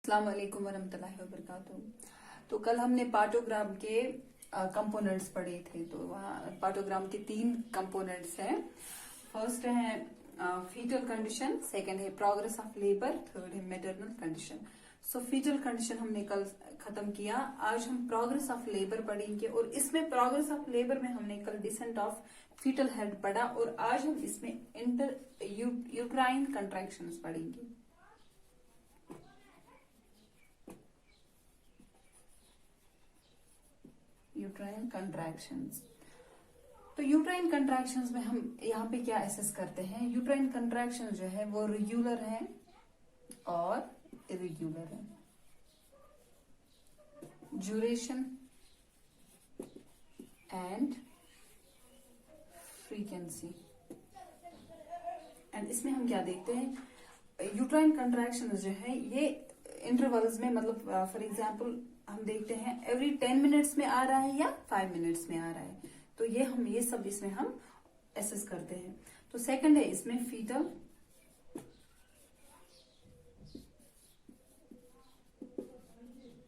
अस्सलाम वालेकुम वरहमतुल्लाहि वबरकातुहू। तो कल हमने पार्टोग्राम के कंपोनेंट्स पढ़े थे। तो वहाँ पार्टोग्राम के 3 कंपोनेंट्स हैं। फर्स्ट है फीटल कंडीशन, सेकंड है प्रोग्रेस ऑफ लेबर, थर्ड है मैटरनल कंडीशन। सो फीटल कंडीशन हमने कल खत्म किया। आज हम प्रोग्रेस ऑफ लेबर पढ़ेंगे और इसमें प्रोग्रेस ऑफ लेबर में हमने कल डिसेंट ऑफ फीटल हेड पढ़ा और आज हम इसमें इंटर यूट्राइन कंट्रैक्शंस पढ़ेंगे। Uterine contractions. तो यूट्राइन कंट्रैक्शंस में हम यहाँ पे क्या एसेस करते हैं? यूट्राइन कंट्रैक्शन जो है वो रेगुलर है और इरेगुलर है। Duration and frequency. एंड इसमें हम क्या देखते हैं? यूट्राइन कंट्रैक्शन जो है ये इंटरवल्स में, मतलब फॉर एग्जांपल हम देखते हैं एवरी 10 मिनट्स में आ रहा है या 5 मिनट्स में आ रहा है। तो ये सब इसमें हम एसेस करते हैं। तो सेकंड है इसमें फीटल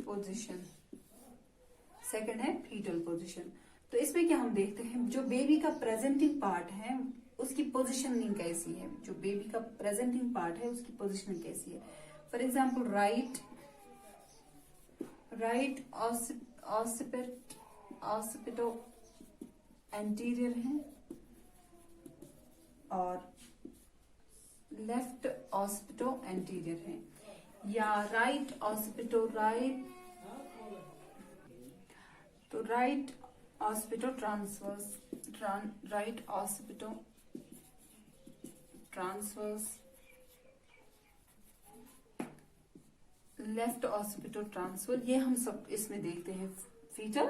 पोजीशन। सेकंड है फीटल पोजीशन। तो इसमें क्या हम देखते हैं? जो बेबी का प्रेजेंटिंग पार्ट है उसकी पोजीशनिंग कैसी है। जो बेबी का प्रेजेंटिंग पार्ट है उसकी पोजीशनिंग कैसी है। For example right occipito anterior है और लेफ्ट ऑसिपिटो एंटीरियर है, या right occipito right occipito transverse, right occipito transverse, left occipito transfer. ये हम सब इसमें देखते हैं फीटल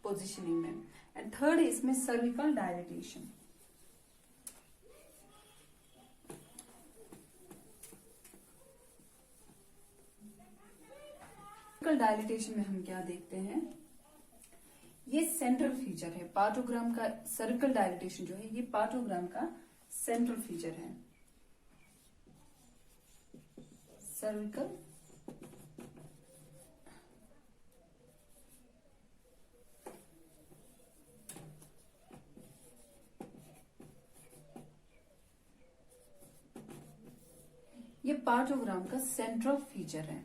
पोजीशनिंग में। एंड थर्ड है इसमें सर्विकल डायलिटेशन। सर्विकल डायलिटेशन में हम क्या देखते हैं? ये सेंट्रल फीचर है पार्टोग्राम का। सर्विकल डायलिटेशन जो है ये पार्टोग्राम का सेंट्रल फीचर है। सर्विकल ये पार्टोग्राम का सेंट्रल फीचर है।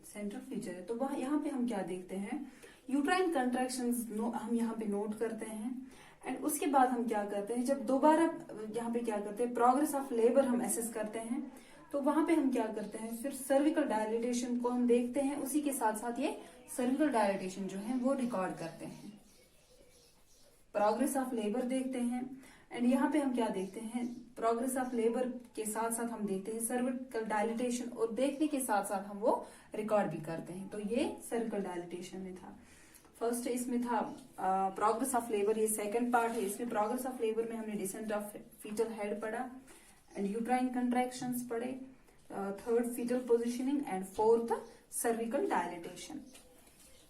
सेंट्रल फीचर है। तो वह यहाँ पे हम क्या देखते हैं? यूट्राइन कंट्रैक्शंस हम यहाँ पे नोट करते हैं। एंड उसके बाद हम क्या करते हैं? जब दोबारा यहाँ पे क्या करते हैं? प्रोग्रेस ऑफ लेबर हम एसेस करते हैं। तो वहां पे हम क्या करते हैं? फिर सर्विकल डायलिटेशन को हम देखते हैं, उसी के साथ साथ ये सर्विकल डायलिटेशन जो है वो रिकॉर्ड करते हैं। प्रोग्रेस ऑफ लेबर देखते हैं एंड यहाँ पे हम क्या देखते हैं? प्रोग्रेस ऑफ लेबर के साथ साथ हम देखते हैं सर्विकल डायलिटेशन, और देखने के साथ साथ हम वो रिकॉर्ड भी करते हैं। तो ये सर्विकल डायलिटेशन में था। फर्स्ट इसमें था प्रोग्रेस ऑफ लेबर, ये सेकंड पार्ट है। इसमें प्रोग्रेस ऑफ लेबर में हमने डिसेंट ऑफ फीटल हेड पढ़ा एंड यूट्राइन कंट्रैक्शंस पढ़े, third foetal positioning and fourth cervical dilatation.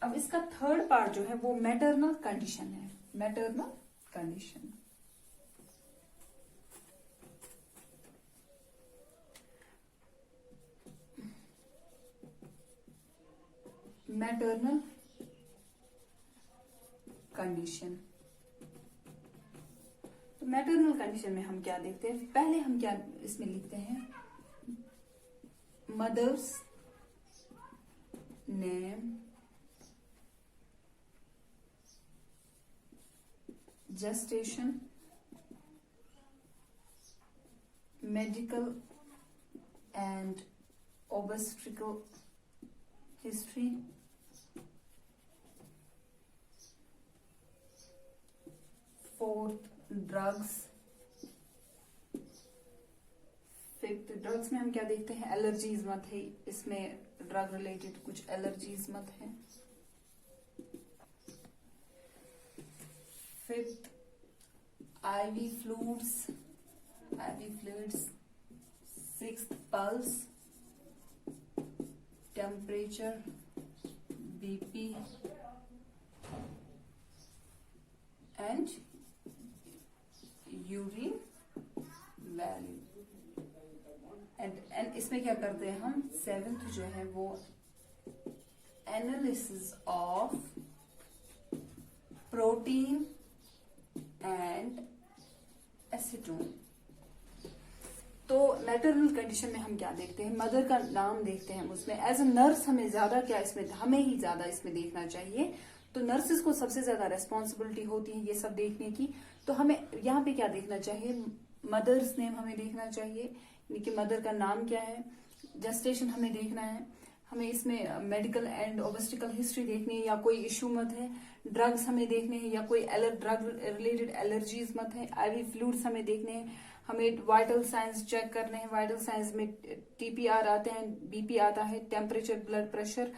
अब इसका थर्ड पार्ट जो है वो मैटरनल कंडीशन है। Maternal condition. Maternal condition. तो मैटरनल कंडीशन में हम क्या देखते हैं? पहले हम क्या इसमें लिखते हैं? Mother's name, gestation, medical and obstetrical history, fourth drugs, fifth drugs में हम क्या देखते हैं? एलर्जीज मत है, इसमें ड्रग रिलेटेड कुछ एलर्जीज मत है। Fifth IV fluids, sixth pulse, temperature, BP and urine value. इसमें क्या करते हैं हम, 7th जो है वो analysis of protein and acetone. तो मैटरनल कंडीशन में हम क्या देखते हैं, मदर का नाम देखते हैं उसमें। एज अ नर्स हमें ज्यादा क्या इसमें, हमें ही ज्यादा इसमें देखना चाहिए। तो नर्सेस को सबसे ज्यादा रेस्पॉन्सिबिलिटी होती है ये सब देखने की। तो हमें यहाँ पे क्या देखना चाहिए, मदर्स नेम हमें देखना चाहिए, यानी कि मदर का नाम क्या है, जेस्टेशन हमें देखना है, हमें इसमें मेडिकल एंड ओबस्टिकल हिस्ट्री देखनी है या कोई इश्यू मत है, ड्रग्स हमें देखने हैं या कोई ड्रग रिलेटेड एलर्जीज मत है, आईवी फ्लूइड्स हमें देखने हैं, हमें वाइटल साइंस चेक करने हैं। वाइटल साइंस में टीपीआर आते हैं, बीपी आता है, temperature, blood pressure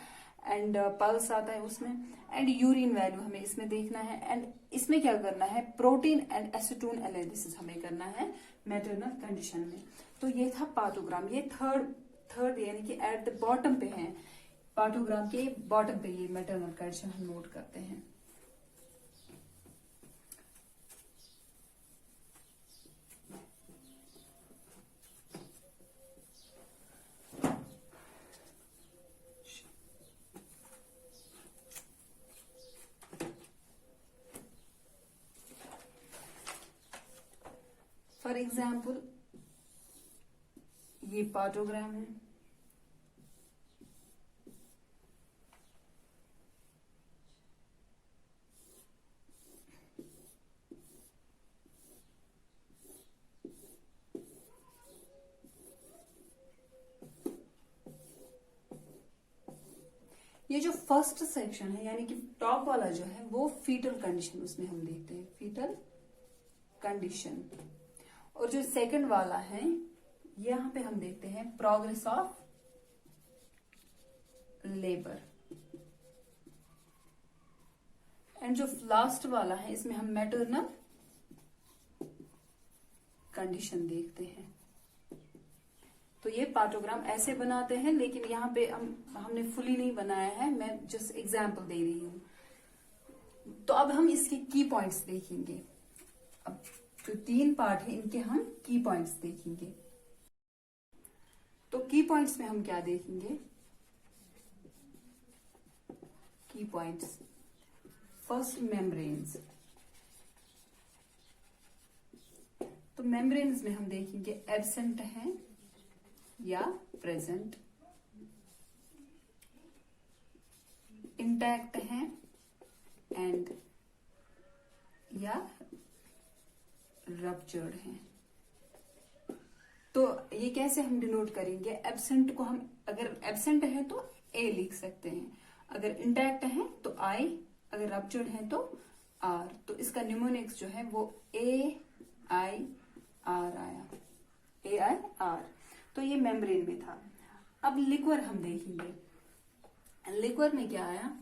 and pulse आता है उसमें, एंड यूरिन वैल्यू हमें इसमें देखना है। एंड इसमें क्या करना है, प्रोटीन एंड एसीटोन एनालिसिस हमें करना है मैटरनल कंडीशन में। तो ये था पार्थोग्राम। ये थर्ड यानी कि एट द बॉटम पे है, पार्थोग्राम के बॉटम पे ये मैटरनल कंडीशन हम नोट करते हैं। फॉर एग्जाम्पल ये पार्थोग्राम है, ये जो फर्स्ट सेक्शन है यानी कि टॉप वाला जो है वो फीटल कंडीशन, उसमें हम देखते हैं फीटल कंडीशन। और जो सेकंड वाला है यहाँ पे हम देखते हैं प्रोग्रेस ऑफ लेबर। एंड जो लास्ट वाला है इसमें हम मैटरनल कंडीशन देखते हैं। तो ये पार्थोग्राम ऐसे बनाते हैं, लेकिन यहाँ पे हमने फुली नहीं बनाया है, मैं जस्ट एग्जाम्पल दे रही हूं। तो अब हम इसके की पॉइंट्स देखेंगे। अब जो 3 पार्ट है इनके हम की पॉइंट्स देखेंगे। तो की पॉइंट्स में हम क्या देखेंगे, की पॉइंट्स, फर्स्ट मेम्ब्रेन्स। तो मेम्ब्रेन्स में हम देखेंगे एब्सेंट है या प्रेजेंट, इंटैक्ट है एंड या रप्चर्ड है। तो ये कैसे हम डिनोट करेंगे, एब्सेंट को हम, अगर एब्सेंट है तो ए लिख सकते हैं, अगर इंटैक्ट है तो आई, अगर रप्चर्ड है तो आर। तो इसका न्यूमोनिक्स जो है वो ए आई आर आया, ए आई आर। तो ये मेम्ब्रेन में था। अब लिक्वर हम देखेंगे। लिक्वर में क्या आया,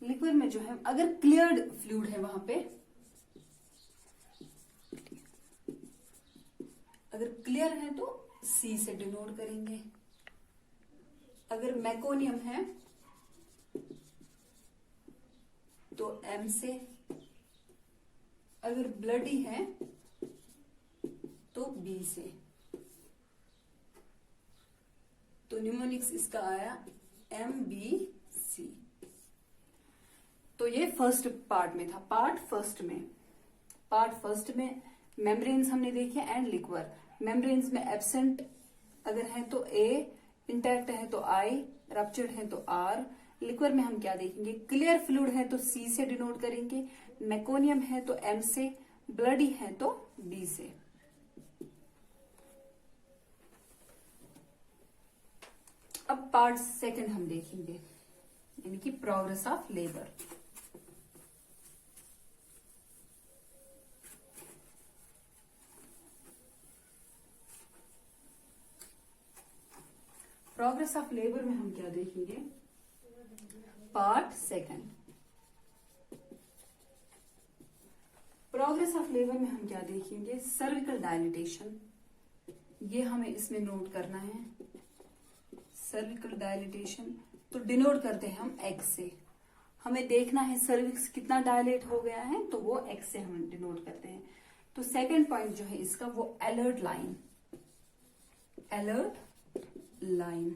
लिक्विड में जो है अगर क्लियर्ड फ्लूइड है वहां पे, अगर क्लियर है तो सी से डिनोट करेंगे, अगर मैकोनियम है तो एम से, अगर ब्लडी है तो बी से। तो न्यूमोनिक्स इसका आया एम बी सी। तो ये फर्स्ट पार्ट में था, पार्ट फर्स्ट में मेम्ब्रेन्स हमने देखे एंड लिक्वर। मेम्ब्रेन्स में एब्सेंट अगर है तो ए, इंटैक्ट है तो आई, रप्चर्ड है तो आर। लिक्वर में हम क्या देखेंगे, क्लियर फ्लूइड है तो सी से डिनोट करेंगे, मैकोनियम है तो एम से, ब्लडी है तो बी से। अब पार्ट सेकंड हम देखेंगे, यानी कि progress of labour. Progress of labour में हम क्या देखेंगे, part second. Progress of labour में हम क्या देखेंगे, सर्विकल डायलिटेशन। ये हमें इसमें नोट करना है, सर्विकल डायलिटेशन। तो डिनोट करते हैं हम एक्स से। हमें देखना है सर्विक्स कितना डायलेट हो गया है, तो वो एक्स से हम डिनोट करते हैं। तो सेकंड पॉइंट जो है इसका वो अलर्ट लाइन, अलर्ट लाइन।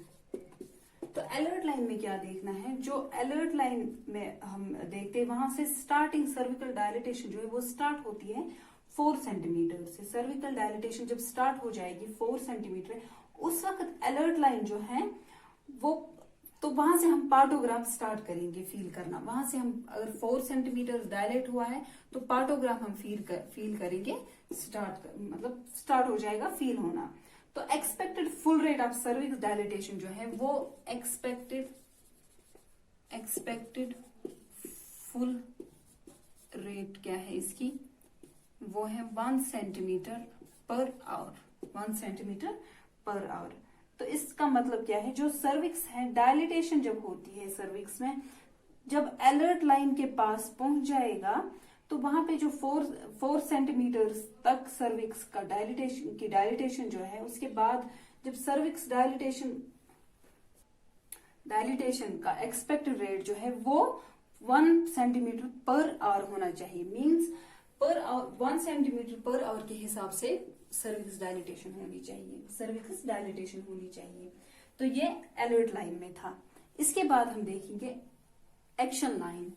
तो अलर्ट लाइन में क्या देखना है, जो अलर्ट लाइन में हम देखते हैं वहां से स्टार्टिंग सर्विकल डायलिटेशन जो है वो स्टार्ट होती है 4 सेंटीमीटर से। सर्विकल डायलिटेशन जब स्टार्ट हो जाएगी 4 सेंटीमीटर, उस वक्त अलर्ट लाइन जो है वो, तो वहां से हम पार्टोग्राफ स्टार्ट करेंगे फील करना। वहां से हम अगर 4 सेंटीमीटर डायलेट हुआ है तो पार्टोग्राफ हम फील करेंगे, मतलब स्टार्ट हो जाएगा फील होना। तो expected full rate of cervix dilatation जो है वो एक्सपेक्टेड फुल रेट क्या है इसकी, वो है 1 centimetre per hour, 1 centimetre per hour. तो इसका मतलब क्या है, जो सर्विक्स है डायलिटेशन जब होती है सर्विक्स में, जब अलर्ट लाइन के पास पहुंच जाएगा तो वहां पे जो 4 सेंटीमीटर तक सर्विक्स का डायलिटेशन जो है, उसके बाद जब सर्विक्स डायलिटेशन का एक्सपेक्टेड रेट जो है वो 1 सेंटीमीटर पर आवर होना चाहिए। Means per hour 1 centimetre per hour के हिसाब से सर्विक्स डायलिटेशन होनी चाहिए, सर्विक्स डायलिटेशन होनी चाहिए। तो ये अलर्ट लाइन में था। इसके बाद हम देखेंगे एक्शन लाइन।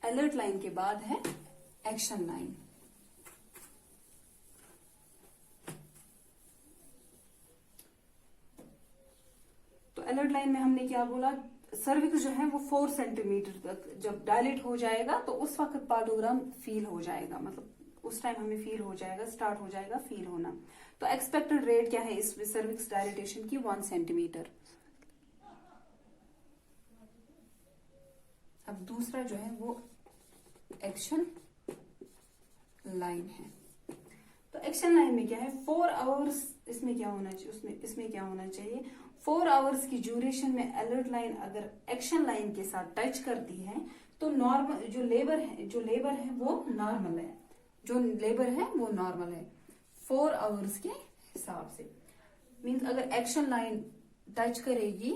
अलर्ट लाइन के बाद है एक्शन लाइन। तो अलर्ट लाइन में हमने क्या बोला, सर्विक्स जो है वो 4 सेंटीमीटर तक जब डायलेट हो जाएगा तो उस वक्त पार्टोग्राम फील हो जाएगा, मतलब उस टाइम हमें फील हो जाएगा, स्टार्ट हो जाएगा फील होना। तो एक्सपेक्टेड रेट क्या है इस सर्विक्स डायलिटेशन की, 1 सेंटीमीटर। अब दूसरा जो है वो एक्शन लाइन है। तो एक्शन लाइन में क्या है, 4 आवर्स, इसमें क्या होना चाहिए, इसमें क्या होना चाहिए, 4 आवर्स की ड्यूरेशन में अलर्ट लाइन अगर एक्शन लाइन के साथ टच करती है तो नॉर्मल जो लेबर है वो नॉर्मल है, जो लेबर है वो नॉर्मल है 4 आवर्स के हिसाब से। मींस अगर एक्शन लाइन टच करेगी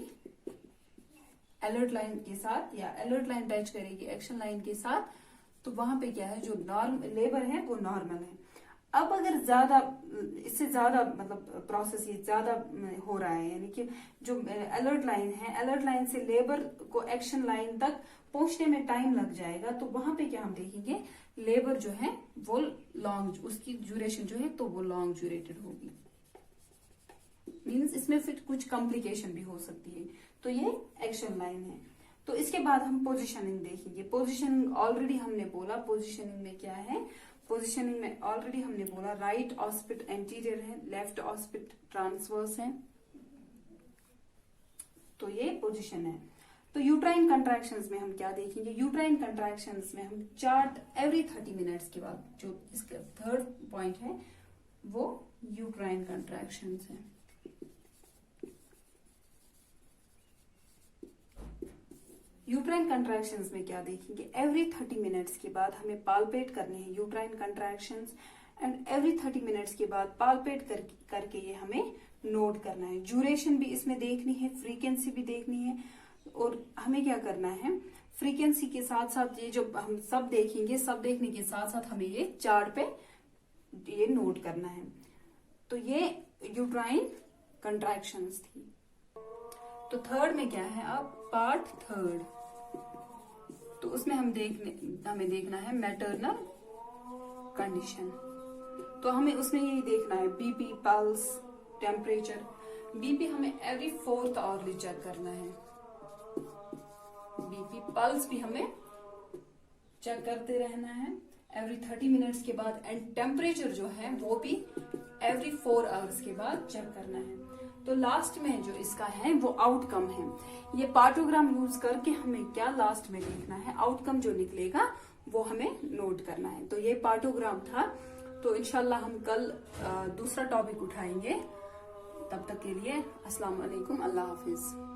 अलर्ट लाइन के साथ या अलर्ट लाइन टच करेगी एक्शन लाइन के साथ, तो वहां पे क्या है, जो लेबर है वो नॉर्मल है। अब अगर ज्यादा, इससे ज्यादा मतलब प्रोसेस ये ज्यादा हो रहा है, यानी कि जो अलर्ट लाइन है, अलर्ट लाइन से लेबर को एक्शन लाइन तक पहुंचने में टाइम लग जाएगा, तो वहां पे क्या हम देखेंगे, लेबर जो है वो लॉन्ग, उसकी ड्यूरेशन जो है तो वो लॉन्ग ड्यूरेटेड होगी। मींस इसमें फिर कुछ कॉम्प्लिकेशन भी हो सकती है। तो ये एक्शन लाइन है। तो इसके बाद हम पोजीशनिंग देखेंगे। पोजीशनिंग ऑलरेडी हमने बोला, पोजीशनिंग में क्या है, पोजीशनिंग में ऑलरेडी हमने बोला राइट ऑस्पिट एंटीरियर है, लेफ्ट ऑस्पिट ट्रांसवर्स है। तो ये पोजीशन है। तो यूट्राइन कंट्रैक्शंस में हम क्या देखेंगे, यूट्राइन कंट्रैक्शंस में हम चार्ट एवरी 30 मिनट्स के बाद, जो इसका थर्ड पॉइंट है वो यूट्राइन कंट्रैक्शंस है। यूट्राइन कंट्रैक्शंस में क्या देखेंगे, एवरी 30 मिनट्स के बाद हमें पाल्पेट करने हैं uterine contractions, and every 30 minutes के बाद पाल्पेट करके ये हमें नोट करना है। ड्यूरेशन भी इसमें देखनी है, फ्रीक्वेंसी भी देखनी है, और हमें क्या करना है, फ्रीक्वेंसी के साथ साथ ये जो हम सब देखेंगे, सब देखने के साथ साथ हमें ये चार्ट पे ये नोट करना है। तो ये यूट्राइन कंट्रैक्शंस थी। तो थर्ड में क्या है, अब पार्ट थर्ड, तो उसमें हमें देखना है मैटरनल कंडीशन। तो हमें उसमें यही देखना है बीपी, पल्स, टेम्परेचर। बीपी हमें एवरी 4th आवरली चेक करना है, बीपी पल्स भी हमें चेक करते रहना है एवरी 30 मिनट्स के बाद, एंड टेम्परेचर जो है वो भी एवरी 4 आवर्स के बाद चेक करना है। तो लास्ट में जो इसका है वो आउटकम है। ये पार्टोग्राम यूज करके हमें क्या लास्ट में देखना है, आउटकम जो निकलेगा वो हमें नोट करना है। तो ये पार्टोग्राम था। तो इंशाल्लाह हम कल दूसरा टॉपिक उठाएंगे। तब तक के लिए अस्सलाम वालेकुम, अल्लाह हाफिज।